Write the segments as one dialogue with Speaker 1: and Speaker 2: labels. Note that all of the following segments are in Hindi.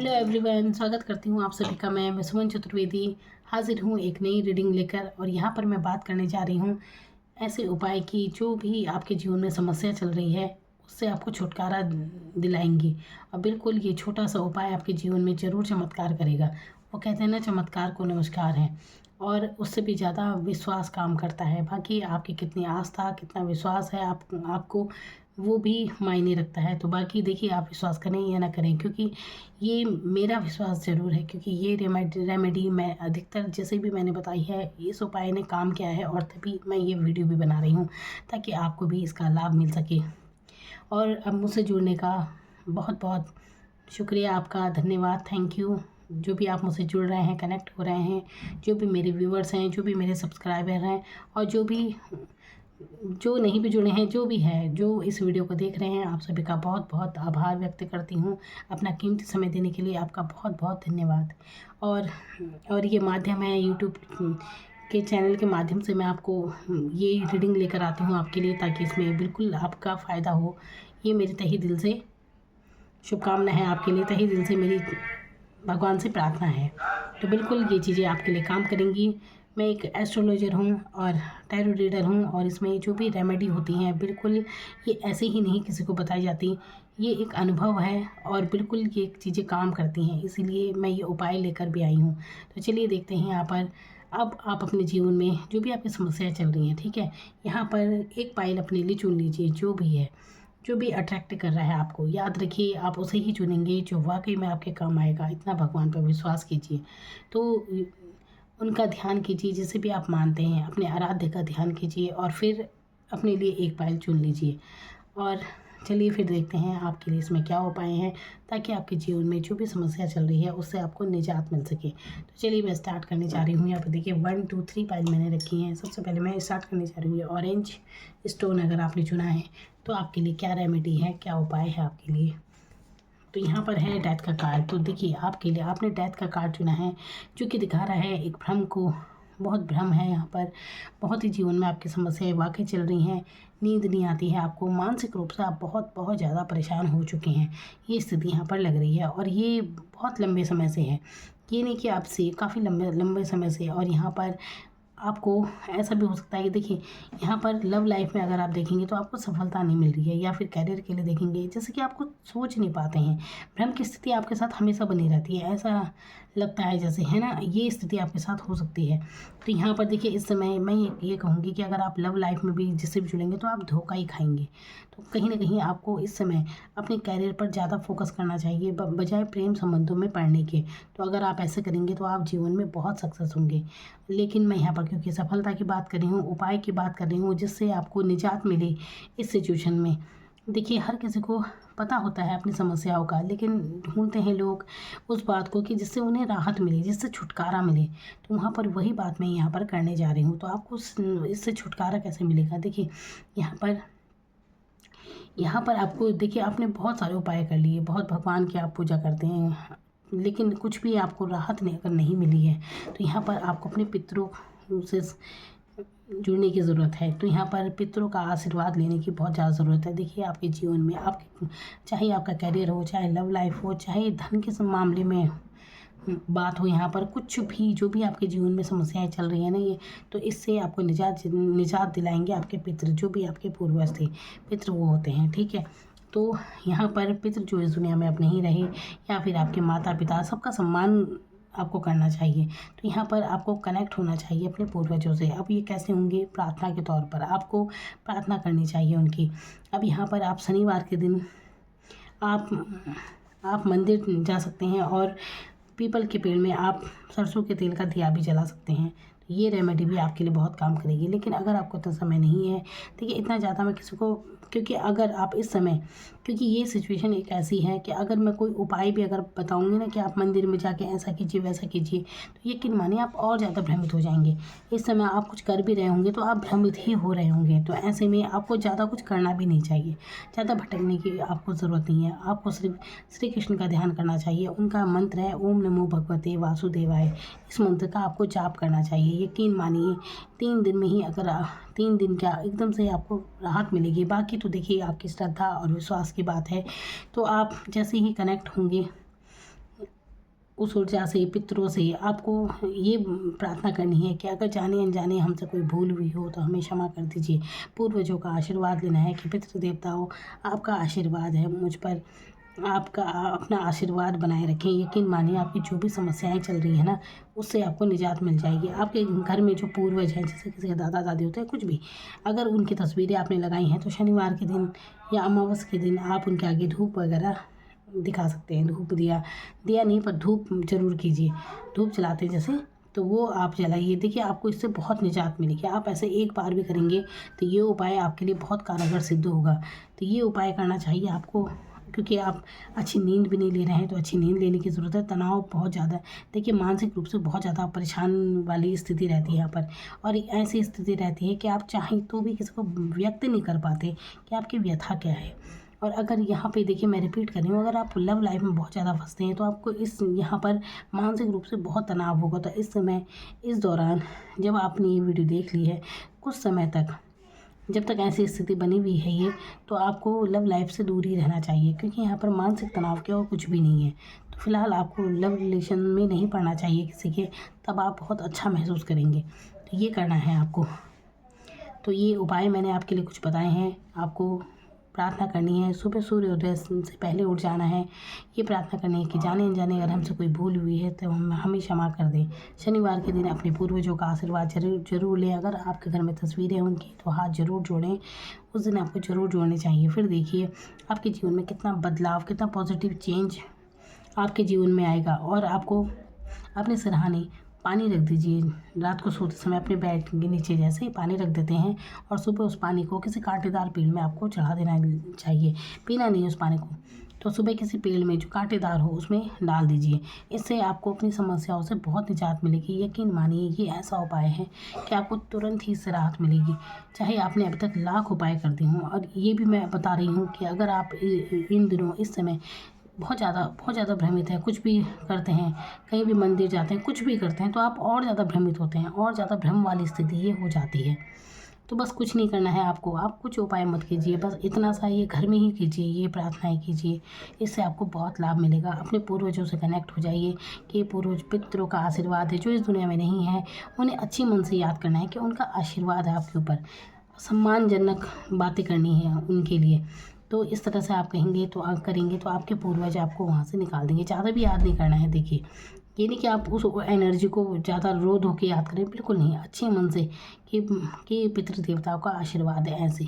Speaker 1: हेलो एवरीवन, स्वागत करती हूँ आप सभी का। मैं सुमन चतुर्वेदी हाजिर हूँ एक नई रीडिंग लेकर। और यहाँ पर मैं बात करने जा रही हूँ ऐसे उपाय की जो भी आपके जीवन में समस्या चल रही है उससे आपको छुटकारा दिलाएंगी। और बिल्कुल ये छोटा सा उपाय आपके जीवन में ज़रूर चमत्कार करेगा। वो कहते हैं ना, चमत्कार को नमस्कार है। और उससे भी ज़्यादा विश्वास काम करता है। बाकी आपकी कितनी आस्था, कितना विश्वास है आपको, वो भी मायने रखता है। तो बाकी देखिए, आप विश्वास करें या ना करें, क्योंकि ये मेरा विश्वास ज़रूर है, क्योंकि ये रेमेडी मैं अधिकतर जैसे भी मैंने बताई है इस उपाय ने काम किया है। और तभी मैं ये वीडियो भी बना रही हूँ ताकि आपको भी इसका लाभ मिल सके। और अब मुझसे जुड़ने का बहुत बहुत शुक्रिया आपका, धन्यवाद, थैंक यू। जो भी आप मुझसे जुड़ रहे हैं, कनेक्ट हो रहे हैं, जो भी मेरे व्यूवर्स हैं, जो भी मेरे सब्सक्राइबर हैं, और जो नहीं भी जुड़े हैं, जो भी है, जो इस वीडियो को देख रहे हैं, आप सभी का बहुत बहुत आभार व्यक्त करती हूँ। अपना कीमती समय देने के लिए आपका बहुत बहुत धन्यवाद। और ये माध्यम है यूट्यूब के चैनल के माध्यम से मैं आपको ये रीडिंग लेकर आती हूँ आपके लिए, ताकि इसमें बिल्कुल आपका फ़ायदा हो। ये मेरे तहे दिल से शुभकामना है आपके लिए, तहे दिल से मेरी भगवान से प्रार्थना है। तो बिल्कुल ये चीज़ें आपके लिए काम करेंगी। मैं एक एस्ट्रोलॉजर हूँ और टैरो रीडर हूँ, और इसमें जो भी रेमेडी होती हैं बिल्कुल ये ऐसे ही नहीं किसी को बताई जाती। ये एक अनुभव है और बिल्कुल ये चीज़ें काम करती हैं, इसीलिए मैं ये उपाय लेकर भी आई हूँ। तो चलिए देखते हैं यहाँ पर। अब आप अपने जीवन में जो भी आपकी समस्याएं चल रही हैं, ठीक है, यहाँ पर एक पायल अपने लिए चुन लीजिए। जो भी है, जो भी अट्रैक्ट कर रहा है आपको, याद रखिए आप उसे ही चुनेंगे जो वाकई में आपके काम आएगा। इतना भगवान पर विश्वास कीजिए। तो उनका ध्यान कीजिए, जिसे भी आप मानते हैं, अपने आराध्य का ध्यान कीजिए और फिर अपने लिए एक पायल चुन लीजिए। और चलिए फिर देखते हैं आपके लिए इसमें क्या उपाय हैं, ताकि आपके जीवन में जो भी समस्या चल रही है उससे आपको निजात मिल सके। तो चलिए मैं स्टार्ट करने जा रही हूँ। यहाँ पर देखिए 1 2 3 पायल मैंने रखी हैं। सबसे पहले मैं स्टार्ट करने जा रही हूँ ऑरेंज स्टोन। अगर आपने चुना है तो आपके लिए क्या रेमेडी है, क्या उपाय है आपके लिए। तो यहाँ पर है डेथ का कार्ड। तो देखिए आपके लिए आपने डेथ का कार्ड चुना है, जो कि दिखा रहा है एक भ्रम को। बहुत भ्रम है यहाँ पर, बहुत ही जीवन में आपकी समस्याएं वाकई चल रही हैं। नींद नहीं आती है आपको, मानसिक रूप से आप बहुत बहुत ज़्यादा परेशान हो चुके हैं। ये स्थिति यहाँ पर लग रही है, और ये बहुत लंबे समय से है। ये नहीं कि आपसे, काफ़ी लंबे लंबे समय से। और यहाँ पर आपको ऐसा भी हो सकता है कि देखिए यहाँ पर लव लाइफ में अगर आप देखेंगे तो आपको सफलता नहीं मिल रही है, या फिर करियर के लिए देखेंगे जैसे कि आपको सोच नहीं पाते हैं। भ्रम की स्थिति आपके साथ हमेशा बनी रहती है, ऐसा लगता है जैसे, है ना, ये स्थिति आपके साथ हो सकती है। तो यहाँ पर देखिए इस समय मैं ये कहूँगी कि अगर आप लव लाइफ में भी जिससे भी जुड़ेंगे तो आप धोखा ही खाएंगे। तो कहीं ना कहीं आपको इस समय अपने करियर पर ज़्यादा फोकस करना चाहिए बजाय प्रेम संबंधों में पड़ने के। तो अगर आप ऐसे करेंगे तो आप जीवन में बहुत सक्सेस होंगे। लेकिन मैं यहाँ पर क्योंकि सफलता की बात कर रही हूँ, उपाय की बात कर रही हूँ, जिससे आपको निजात मिले इस सिचुएशन में। देखिए हर किसी को पता होता है अपनी समस्याओं का, लेकिन ढूंढते हैं लोग उस बात को कि जिससे उन्हें राहत मिले, जिससे छुटकारा मिले। तो वहाँ पर वही बात मैं यहाँ पर करने जा रही हूँ। तो आपको इससे छुटकारा कैसे मिलेगा, देखिए यहाँ पर आपको, देखिए आपने बहुत सारे उपाय कर लिए, बहुत भगवान की आप पूजा करते हैं, लेकिन कुछ भी आपको राहत नहीं अगर नहीं मिली है, तो यहाँ पर आपको अपने पितरों से जुड़ने की ज़रूरत है। तो यहाँ पर पितरों का आशीर्वाद लेने की बहुत ज़्यादा ज़रूरत है। देखिए आपके जीवन में, आपके चाहे आपका करियर हो, चाहे लव लाइफ हो, चाहे धन के मामले में बात हो, यहाँ पर कुछ भी जो भी आपके जीवन में समस्याएं चल रही हैं ना, ये तो इससे आपको निजात दिलाएंगे आपके पितृ, जो भी आपके पूर्वज थे, पितृ वो होते हैं, ठीक है। तो यहाँ पर पितृ जो इस दुनिया में अब नहीं रहे, या फिर आपके माता पिता, सबका सम्मान आपको करना चाहिए। तो यहाँ पर आपको कनेक्ट होना चाहिए अपने पूर्वजों से। अब ये कैसे होंगे, प्रार्थना के तौर पर आपको प्रार्थना करनी चाहिए उनकी। अब यहाँ पर आप शनिवार के दिन आप मंदिर जा सकते हैं, और पीपल के पेड़ में आप सरसों के तेल का दिया भी जला सकते हैं। तो ये रेमेडी भी आपके लिए बहुत काम करेगी। लेकिन अगर आपको इतना समय नहीं है, देखिए इतना ज़्यादा मैं किसी को, क्योंकि अगर आप इस समय, क्योंकि ये सिचुएशन एक ऐसी है कि अगर मैं कोई उपाय भी अगर बताऊंगी ना कि आप मंदिर में जाके ऐसा कीजिए वैसा कीजिए, तो यकीन मानिए आप और ज़्यादा भ्रमित हो जाएंगे। इस समय आप कुछ कर भी रहे होंगे तो आप भ्रमित ही हो रहे होंगे। तो ऐसे में आपको ज़्यादा कुछ करना भी नहीं चाहिए, ज़्यादा भटकने की आपको ज़रूरत नहीं है। आपको सिर्फ श्री कृष्ण का ध्यान करना चाहिए। उनका मंत्र है ओम नमो भगवते वासुदेवाय। इस मंत्र का आपको जाप करना चाहिए। यकीन मानिए 3 दिन में ही, अगर 3 दिन क्या एकदम से आपको राहत मिलेगी। बाकी तो देखिए आपकी श्रद्धा और विश्वास की बात है। तो आप जैसे ही कनेक्ट होंगे उस ऊर्जा से, पितरों से आपको ये प्रार्थना करनी है कि अगर जाने अनजाने हमसे कोई भूल हुई हो तो हमें क्षमा कर दीजिए। पूर्वजों का आशीर्वाद लेना है कि पितृ देवताओं, आपका आशीर्वाद है मुझ पर, आपका अपना आशीर्वाद बनाए रखें। यकीन मानिए आपकी जो भी समस्याएं चल रही है ना, उससे आपको निजात मिल जाएगी। आपके घर में जो पूर्वज हैं, जैसे किसी के दादा दादी होते हैं, कुछ भी, अगर उनकी तस्वीरें आपने लगाई हैं तो शनिवार के दिन या अमावस्या के दिन आप उनके आगे धूप वगैरह दिखा सकते हैं। धूप दिया दिया नहीं, पर धूप जरूर कीजिए। धूप जलाते हैं जैसे, तो वो आप जलाइए। देखिए आपको इससे बहुत निजात मिलेगी। आप ऐसे एक बार भी करेंगे तो ये उपाय आपके लिए बहुत कारगर सिद्ध होगा। तो ये उपाय करना चाहिए आपको, क्योंकि आप अच्छी नींद भी नहीं ले रहे हैं, तो अच्छी नींद लेने की ज़रूरत है। तनाव बहुत ज़्यादा है। देखिए मानसिक रूप से बहुत ज़्यादा परेशान वाली स्थिति रहती है यहाँ पर, और ऐसी स्थिति रहती है कि आप चाहें तो भी किसी को व्यक्त नहीं कर पाते कि आपकी व्यथा क्या है। और अगर यहाँ पे देखिए, मैं रिपीट कर रही हूँ, अगर आप लव लाइफ में बहुत ज़्यादा फंसते हैं तो आपको इस यहाँ पर मानसिक रूप से बहुत तनाव होगा। तो इस समय, इस दौरान जब आपने ये वीडियो देख ली है, कुछ समय तक, जब तक ऐसी स्थिति बनी हुई है ये, तो आपको लव लाइफ से दूर ही रहना चाहिए, क्योंकि यहाँ पर मानसिक तनाव के और कुछ भी नहीं है। तो फिलहाल आपको लव रिलेशन में नहीं पड़ना चाहिए किसी के, तब आप बहुत अच्छा महसूस करेंगे। तो ये करना है आपको। तो ये उपाय मैंने आपके लिए कुछ बताए हैं। आपको प्रार्थना करनी है, सुबह सूर्योदय से पहले उठ जाना है। ये प्रार्थना करनी है कि जाने अनजाने अगर हमसे कोई भूल हुई है तो हमें क्षमा कर दें। शनिवार के दिन अपने पूर्वजों का आशीर्वाद जरूर लें। अगर आपके घर में तस्वीरें हैं उनकी, तो हाथ जरूर जोड़ें। उस दिन आपको जरूर जोड़ने चाहिए। फिर देखिए आपके जीवन में कितना बदलाव, कितना पॉजिटिव चेंज आपके जीवन में आएगा। और आपको अपने सिरहाने पानी रख दीजिए। रात को सोते समय अपने बेड के नीचे जैसे ही पानी रख देते हैं, और सुबह उस पानी को किसी कांटेदार पेड़ में आपको चढ़ा देना चाहिए। पीना नहीं उस पानी को, तो सुबह किसी पेड़ में जो कांटेदार हो उसमें डाल दीजिए। इससे आपको अपनी समस्याओं से बहुत निजात मिलेगी। यकीन मानिए ये ऐसा उपाय है कि आपको तुरंत ही इससे राहत मिलेगी, चाहे आपने अभी तक लाख उपाय कर दिए हों। और ये भी मैं बता रही हूँ कि अगर आप इन दिनों, इस समय बहुत ज़्यादा भ्रमित है, कुछ भी करते हैं, कहीं भी मंदिर जाते हैं, कुछ भी करते हैं, तो आप और ज़्यादा भ्रमित होते हैं, और ज़्यादा भ्रम वाली स्थिति ये हो जाती है। तो बस कुछ नहीं करना है आपको, आप कुछ उपाय मत कीजिए, बस इतना सा ये घर में ही कीजिए, ये प्रार्थनाएं कीजिए। इससे आपको बहुत लाभ मिलेगा। अपने पूर्वजों से कनेक्ट हो जाइए कि पूर्वज, पितरों का आशीर्वाद है, जो इस दुनिया में नहीं है, उन्हें अच्छी मन से याद करना है कि उनका आशीर्वाद है आपके ऊपर। सम्मानजनक बातें करनी है उनके लिए। तो इस तरह से आप कहेंगे, तो आप करेंगे, तो आपके पूर्वज आपको वहाँ से निकाल देंगे। ज़्यादा भी याद नहीं करना है। देखिए ये नहीं कि आप उस एनर्जी को ज़्यादा रो धो के याद करें, बिल्कुल नहीं। अच्छे मन से कि पितृ देवताओं का आशीर्वाद है ऐसे।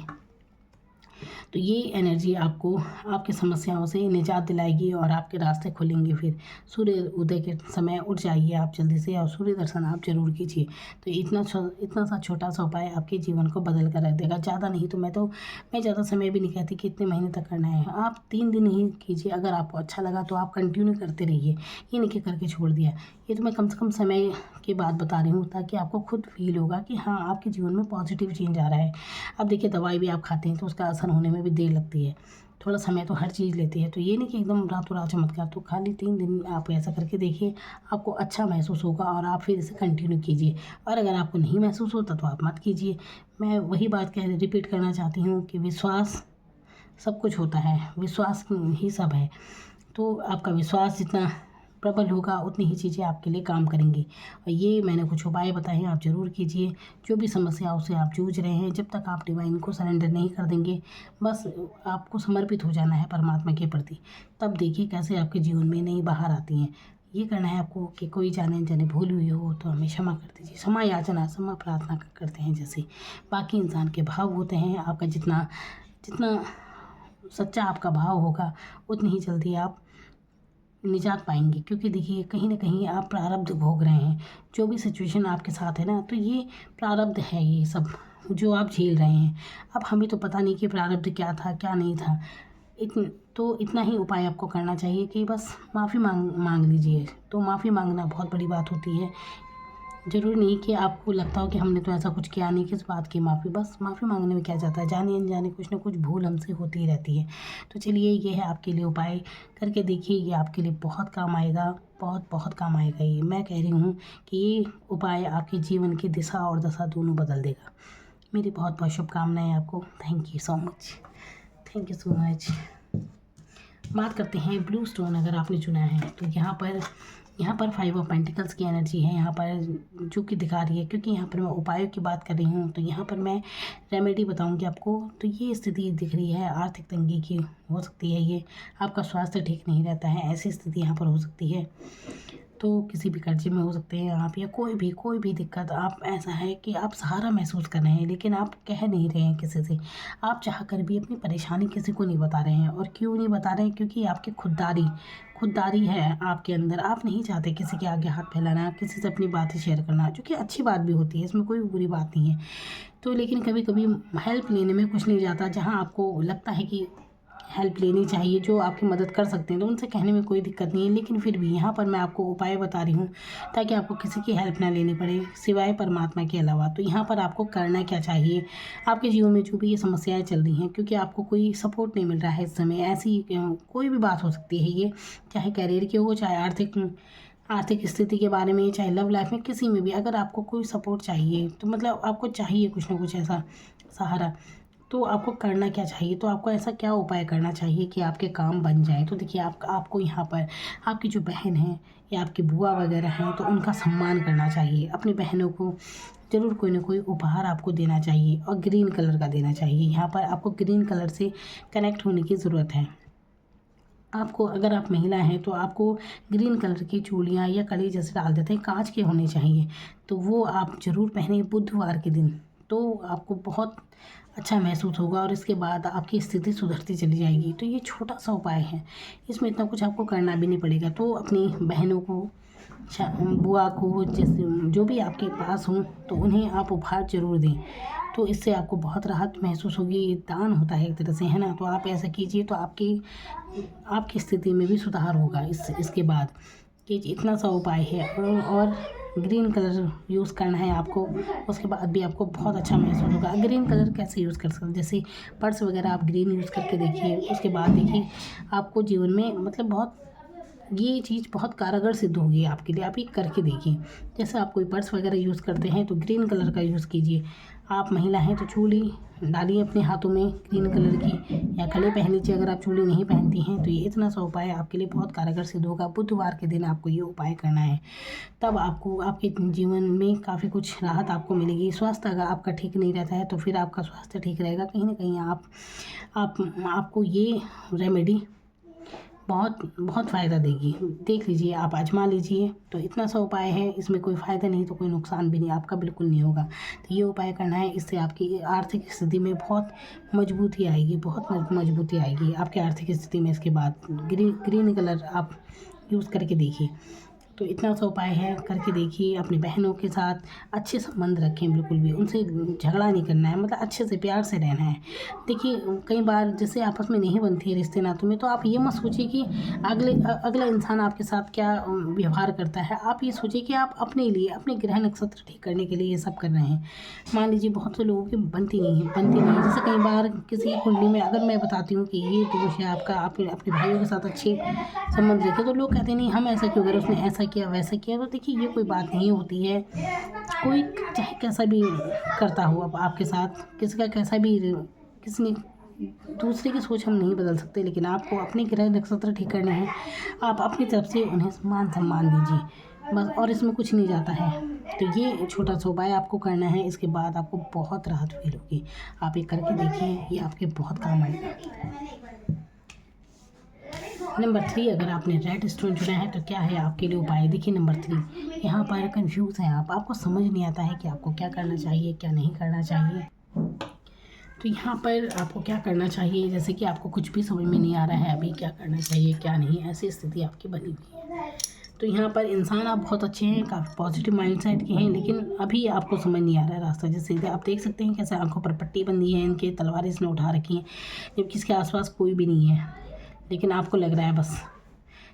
Speaker 1: तो ये एनर्जी आपको आपकी समस्याओं से निजात दिलाएगी और आपके रास्ते खुलेंगे। फिर सूर्य उदय के समय उठ जाइए आप जल्दी से, और सूर्य दर्शन आप जरूर कीजिए। तो इतना सा छोटा सा उपाय आपके जीवन को बदल कर रख देगा। ज़्यादा नहीं तो मैं ज़्यादा समय भी नहीं कहती कि इतने महीने तक करना है। आप 3 दिन ही कीजिए। अगर आपको अच्छा लगा तो आप कंटिन्यू करते रहिए, ये नहीं कि करके छोड़ दिया। ये तो मैं कम से कम समय की बात बता रही हूँ, ताकि आपको खुद फील होगा कि हाँ, आपके जीवन में पॉजिटिव चेंज आ रहा है। अब देखिए दवाई भी आप खाते हैं तो उसका असर होने में भी देर लगती है, थोड़ा समय तो हर चीज़ लेती है। तो ये नहीं कि एकदम रातों रात चमत्कार। तो खाली 3 दिन आप ऐसा करके देखिए, आपको अच्छा महसूस होगा और आप फिर इसे कंटिन्यू कीजिए। और अगर आपको नहीं महसूस होता तो आप मत कीजिए। मैं वही बात रिपीट करना चाहती हूँ कि विश्वास सब कुछ होता है, विश्वास ही सब है। तो आपका विश्वास जितना प्रबल होगा, उतनी ही चीज़ें आपके लिए काम करेंगी। और ये मैंने कुछ उपाय बताए हैं, आप ज़रूर कीजिए। जो भी समस्याओं से आप जूझ रहे हैं, जब तक आप डिवाइन को सरेंडर नहीं कर देंगे, बस आपको समर्पित हो जाना है परमात्मा के प्रति, तब देखिए कैसे आपके जीवन में नई बहार आती हैं। ये करना है आपको कि कोई जाने जाने भूल हुई हो तो हमें क्षमा कर दीजिए। क्षमा याचना, क्षमा प्रार्थना करते हैं जैसे बाकी इंसान के भाव होते हैं। आपका जितना जितना सच्चा आपका भाव होगा, उतनी ही जल्दी आप निजात पाएंगे। क्योंकि देखिए कहीं ना कहीं आप प्रारब्ध भोग रहे हैं। जो भी सिचुएशन आपके साथ है ना, तो ये प्रारब्ध है, ये सब जो आप झेल रहे हैं। अब हमें तो पता नहीं कि प्रारब्ध क्या था क्या नहीं था। इतना ही उपाय आपको करना चाहिए कि बस माफ़ी मांग लीजिए। तो माफ़ी मांगना बहुत बड़ी बात होती है। ज़रूरी नहीं कि आपको लगता हो कि हमने तो ऐसा कुछ किया नहीं, किस बात की माफ़ी। बस माफ़ी मांगने में क्या जाता है, जाने अनजाने कुछ ना कुछ भूल हमसे होती ही रहती है। तो चलिए ये है आपके लिए उपाय, करके देखिए, ये आपके लिए बहुत काम आएगा, बहुत काम आएगा। ये मैं कह रही हूँ कि ये उपाय आपके जीवन की दिशा और दशा दोनों बदल देगा। मेरी बहुत शुभकामनाएँ आपको। Thank you so much. बात करते हैं ब्लू स्टोन अगर आपने चुना है तो यहाँ पर 5 ऑफ पेंटिकल्स की एनर्जी है यहाँ पर जो कि दिखा रही है। क्योंकि यहाँ पर मैं उपायों की बात कर रही हूँ तो यहाँ पर मैं रेमेडी बताऊँगी आपको। तो ये स्थिति दिख रही है आर्थिक तंगी की हो सकती है, ये आपका स्वास्थ्य ठीक नहीं रहता है, ऐसी स्थिति यहाँ पर हो सकती है। तो किसी भी कर्जे में हो सकते हैं आप, या कोई भी दिक्कत आप, ऐसा है कि आप सहारा महसूस कर रहे हैं लेकिन आप कह नहीं रहे हैं किसी से। आप चाह कर भी अपनी परेशानी किसी को नहीं बता रहे हैं। और क्यों नहीं बता रहे हैं? क्योंकि आपकी खुददारी है आपके अंदर। आप नहीं चाहते किसी के आगे हाथ फैलाना, किसी से अपनी बातें शेयर करना, जो कि अच्छी बात भी होती है, इसमें कोई बुरी बात नहीं है। तो लेकिन कभी कभी हेल्प लेने में कुछ नहीं जाता। जहाँ आपको लगता है कि हेल्प लेनी चाहिए, जो आपकी मदद कर सकते हैं, तो उनसे कहने में कोई दिक्कत नहीं है। लेकिन फिर भी यहाँ पर मैं आपको उपाय बता रही हूँ ताकि आपको किसी की हेल्प ना लेनी पड़े सिवाय परमात्मा के अलावा। तो यहाँ पर आपको करना क्या चाहिए? आपके जीवन में जो भी ये समस्याएं चल रही हैं, क्योंकि आपको कोई सपोर्ट नहीं मिल रहा है इस समय, ऐसी कोई भी बात हो सकती है, ये चाहे करियर की हो, चाहे आर्थिक स्थिति के बारे में, चाहे लव लाइफ में, किसी में भी अगर आपको कोई सपोर्ट चाहिए तो मतलब आपको चाहिए कुछ ना कुछ ऐसा सहारा, तो आपको करना क्या चाहिए? तो आपको ऐसा क्या उपाय करना चाहिए कि आपके काम बन जाए? तो देखिए, आपको यहाँ पर आपकी जो बहन है या आपकी बुआ वगैरह हैं तो उनका सम्मान करना चाहिए। अपनी बहनों को ज़रूर कोई ना कोई उपहार आपको देना चाहिए और ग्रीन कलर का देना चाहिए। यहाँ पर आपको ग्रीन कलर से कनेक्ट होने की ज़रूरत है। आपको, अगर आप महिला हैं तो आपको ग्रीन कलर की चूड़ियाँ या कड़ी जैसे डाल देते हैं, कांच के होने चाहिए, तो वो आप ज़रूर पहने बुधवार के दिन। तो आपको बहुत अच्छा महसूस होगा और इसके बाद आपकी स्थिति सुधरती चली जाएगी। तो ये छोटा सा उपाय है, इसमें इतना कुछ आपको करना भी नहीं पड़ेगा। तो अपनी बहनों को, बुआ को, जैसे जो भी आपके पास हों, तो उन्हें आप उपहार ज़रूर दें। तो इससे आपको बहुत राहत महसूस होगी। ये दान होता है एक तरह से, है ना? तो आप ऐसा कीजिए तो आपकी स्थिति में भी सुधार होगा इसके बाद। कि इतना सा उपाय है और ग्रीन कलर यूज़ करना है आपको। उसके बाद भी आपको बहुत अच्छा महसूस होगा। ग्रीन कलर कैसे यूज़ कर सकते हैं? जैसे पर्स वगैरह आप ग्रीन यूज़ करके देखिए। उसके बाद देखिए आपको जीवन में मतलब ये चीज़ बहुत कारगर सिद्ध होगी आपके लिए। आप ये करके देखिए। जैसे आप कोई पर्स वगैरह यूज़ करते हैं तो ग्रीन कलर का यूज़ कीजिए। आप महिला हैं तो चूड़ी डालिए अपने हाथों में ग्रीन कलर की, या कड़े पहन लीजिए अगर आप चूड़ी नहीं पहनती हैं। तो ये इतना सा उपाय आपके लिए बहुत कारगर सिद्ध होगा। बुधवार के दिन आपको ये उपाय करना है, तब आपको आपके जीवन में काफ़ी कुछ राहत आपको मिलेगी। स्वास्थ्य अगर आपका ठीक नहीं रहता है तो फिर आपका स्वास्थ्य ठीक रहेगा। कहीं ना कहीं आपको ये रेमेडी बहुत बहुत फ़ायदा देगी। देख लीजिए, आप आजमा लीजिए। तो इतना सा उपाय है, इसमें कोई फ़ायदा नहीं तो कोई नुकसान भी नहीं, आपका बिल्कुल नहीं होगा। तो ये उपाय करना है, इससे आपकी आर्थिक स्थिति में बहुत मजबूती आएगी, बहुत मजबूती आएगी आपकी आर्थिक स्थिति में। इसके बाद ग्रीन कलर आप यूज़ करके देखिए। तो इतना सा उपाय है, करके देखिए। अपनी बहनों के साथ अच्छे संबंध रखें, बिल्कुल भी उनसे झगड़ा नहीं करना है, मतलब अच्छे से प्यार से रहना है। देखिए, कई बार जैसे आपस में नहीं बनती है रिश्ते नातों में, तो आप ये मत सोचिए कि अगला इंसान आपके साथ क्या व्यवहार करता है। आप ये सोचिए कि आप अपने लिए, अपने ग्रह नक्षत्र ठीक करने के लिए ये सब कर रहे हैं। मान लीजिए बहुत से लोगों की बनती नहीं है। जैसे कई बार किसी की कुंडली में अगर मैं बताती हूँ कि ये दोष है आपका, आप अपने भाइयों के साथ अच्छे संबंध रखें, तो लोग कहते हैं नहीं, हम ऐसा क्यों करें, उसने ऐसा किया वैसा किया। तो देखिए, ये कोई बात नहीं होती है। कोई चाहे कैसा भी करता हो अब आपके साथ, किसी का कैसा भी, किसी ने दूसरे की सोच हम नहीं बदल सकते, लेकिन आपको अपने ग्रह नक्षत्र ठीक करने हैं। आप अपनी तरफ से उन्हें मान सम्मान दीजिए बस, और इसमें कुछ नहीं जाता है। तो ये छोटा सा उपाय आपको करना है, इसके बाद आपको बहुत राहत फील होगी। आप ये करके देखिए, ये आपके बहुत काम आएगा। नंबर 3, अगर आपने रेड स्टोन चुना है तो क्या है आपके लिए उपाय? देखिए, नंबर 3, यहाँ पर कंफ्यूज हैं आपको समझ नहीं आता है कि आपको क्या करना चाहिए, क्या नहीं करना चाहिए। तो यहाँ पर आपको क्या करना चाहिए, जैसे कि आपको कुछ भी समझ में नहीं आ रहा है अभी, क्या करना चाहिए क्या नहीं, ऐसी स्थिति आपकी बनी हुई है। तो यहाँ पर इंसान आप बहुत अच्छे हैं, काफ़ी पॉजिटिव माइंडसेट के हैं, लेकिन अभी आपको समझ नहीं आ रहा है रास्ता। जैसे आप देख सकते हैं कैसे आंखों पर पट्टी बंधी है, इनके तलवारें इसने उठा रखी हैं, जबकि इसके आसपास कोई भी नहीं है, लेकिन आपको लग रहा है बस।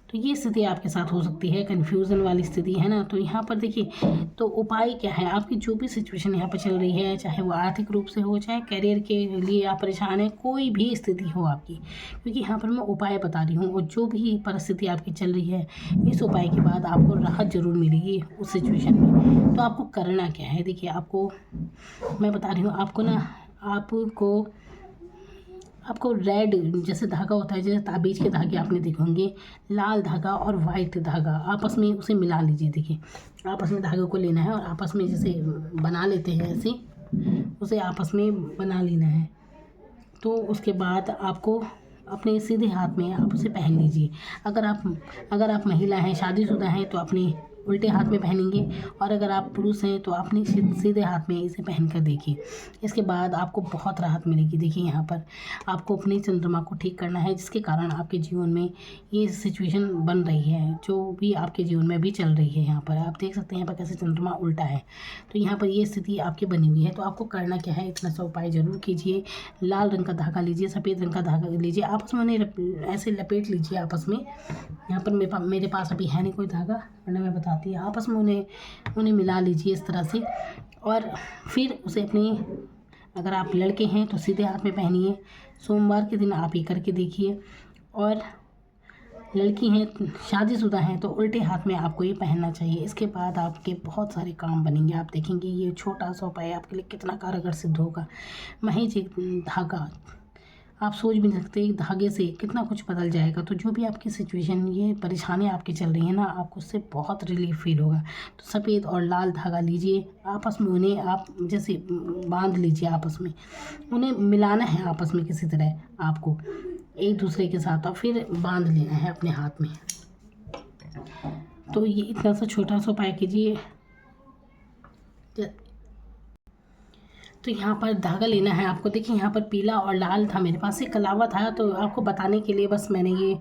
Speaker 1: तो ये स्थिति आपके साथ हो सकती है, कन्फ्यूज़न वाली स्थिति, है ना? तो यहाँ पर देखिए, तो उपाय क्या है? आपकी जो भी सिचुएशन यहाँ पर चल रही है, चाहे वो आर्थिक रूप से हो, चाहे करियर के लिए आप परेशान हैं, कोई भी स्थिति हो आपकी, क्योंकि यहाँ पर मैं उपाय बता रही हूँ, और जो भी परिस्थिति आपकी चल रही है, इस उपाय के बाद आपको राहत ज़रूर मिलेगी उस सिचुएशन में। तो आपको करना क्या है? देखिए, आपको मैं बता रही हूँ, आपको आपको रेड जैसे धागा होता है, जैसे ताबीज़ के धागे आपने देखे होंगे, लाल धागा और वाइट धागा आपस में उसे मिला लीजिए। देखिए आपस में धागे को लेना है और आपस में जैसे बना लेते हैं ऐसे उसे आपस में बना लेना है। तो उसके बाद आपको अपने सीधे हाथ में आप उसे पहन लीजिए। अगर आप महिला हैं, शादीशुदा हैं तो अपने उल्टे हाथ में पहनेंगे, और अगर आप पुरुष हैं तो अपने सीधे हाथ में इसे पहन कर देखिए। इसके बाद आपको बहुत राहत मिलेगी। देखिए यहाँ पर आपको अपनी चंद्रमा को ठीक करना है, जिसके कारण आपके जीवन में ये सिचुएशन बन रही है, जो भी आपके जीवन में भी चल रही है। यहाँ पर आप देख सकते हैं यहाँ पर कैसे चंद्रमा उल्टा है, तो यहाँ पर ये स्थिति आपकी बनी हुई है। तो आपको करना क्या है, इतना सा उपाय ज़रूर कीजिए। लाल रंग का धागा लीजिए, सफ़ेद रंग का धागा लीजिए, आपस में उन्हें ऐसे लपेट लीजिए आपस में। यहाँ पर मेरे पास अभी है नहीं कोई धागा, वरना मैं बताती है। आपस में उन्हें मिला लीजिए इस तरह से, और फिर उसे अपनी, अगर आप लड़के हैं तो सीधे हाथ में पहनिए। सोमवार के दिन आप ये करके देखिए, और लड़की हैं, शादीशुदा हैं तो उल्टे हाथ में आपको ये पहनना चाहिए। इसके बाद आपके बहुत सारे काम बनेंगे। आप देखेंगे ये छोटा सा उपाय आपके लिए कितना कारगर सिद्ध होगा। महज एक धागा, आप सोच भी नहीं सकते धागे से कितना कुछ बदल जाएगा। तो जो भी आपकी सिचुएशन, ये परेशानी आपकी चल रही है ना, आपको उससे बहुत रिलीफ फील होगा। तो सफ़ेद और लाल धागा लीजिए, आपस में उन्हें आप जैसे बांध लीजिए, आपस में उन्हें मिलाना है आपस में किसी तरह आपको एक दूसरे के साथ, और फिर बांध लेना है अपने हाथ में। तो ये इतना सा छोटा सा उपाय कीजिए। तो यहाँ पर धागा लेना है आपको। देखिए यहाँ पर पीला और लाल था, मेरे पास एक कलावा था, तो आपको बताने के लिए बस मैंने ये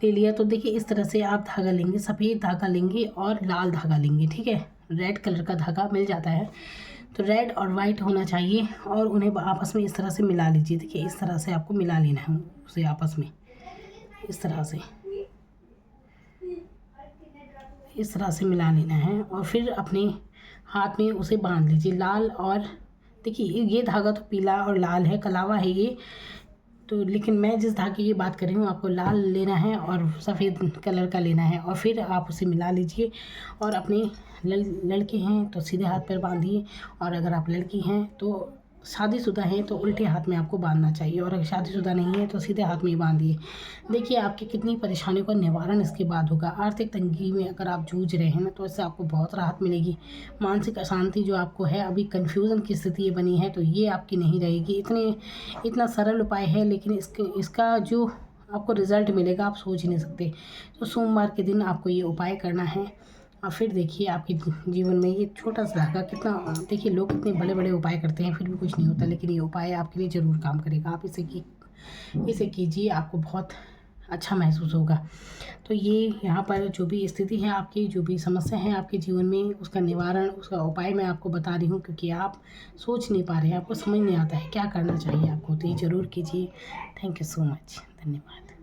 Speaker 1: ले लिया। तो देखिए इस तरह से आप धागा लेंगे, सफ़ेद धागा लेंगे और लाल धागा लेंगे, ठीक है। रेड कलर का धागा मिल जाता है, तो रेड और वाइट होना चाहिए, और उन्हें आपस में इस तरह से मिला लीजिए। देखिए इस तरह से आपको मिला लेना है उसे आपस में, इस तरह से मिला लेना है, और फिर अपने हाथ में उसे बांध लीजिए। लाल और देखिए ये धागा तो पीला और लाल है, कलावा है ये तो, लेकिन मैं जिस धागे की बात कर रही हूँ आपको लाल लेना है और सफ़ेद कलर का लेना है, और फिर आप उसे मिला लीजिए। और अपने लड़के हैं तो सीधे हाथ पर बांधिए, और अगर आप लड़की हैं तो शादीशुदा हैं तो उल्टे हाथ में आपको बांधना चाहिए, और अगर शादीशुदा नहीं है तो सीधे हाथ में ही बांधिए। देखिए आपकी कितनी परेशानियों का निवारण इसके बाद होगा। आर्थिक तंगी में अगर आप जूझ रहे हैं ना, तो इससे आपको बहुत राहत मिलेगी। मानसिक अशांति जो आपको है, अभी कन्फ्यूज़न की स्थिति बनी है, तो ये आपकी नहीं रहेगी। इतना सरल उपाय है, लेकिन इसका जो आपको रिज़ल्ट मिलेगा आप सोच ही नहीं सकते। तो सोमवार के दिन आपको ये उपाय करना है, और फिर देखिए आपके जीवन में ये छोटा सा धागा कितना, देखिए लोग कितने बड़े बड़े उपाय करते हैं फिर भी कुछ नहीं होता, लेकिन ये उपाय आपके लिए ज़रूर काम करेगा। आप इसे कीजिए, आपको बहुत अच्छा महसूस होगा। तो ये यहाँ पर जो भी स्थिति है आपकी, जो भी समस्या है आपके जीवन में, उसका निवारण, उसका उपाय मैं आपको बता रही हूँ, क्योंकि आप सोच नहीं पा रहे हैं, आपको समझ नहीं आता है क्या करना चाहिए आपको। तो ये ज़रूर कीजिए। थैंक यू सो मच, धन्यवाद।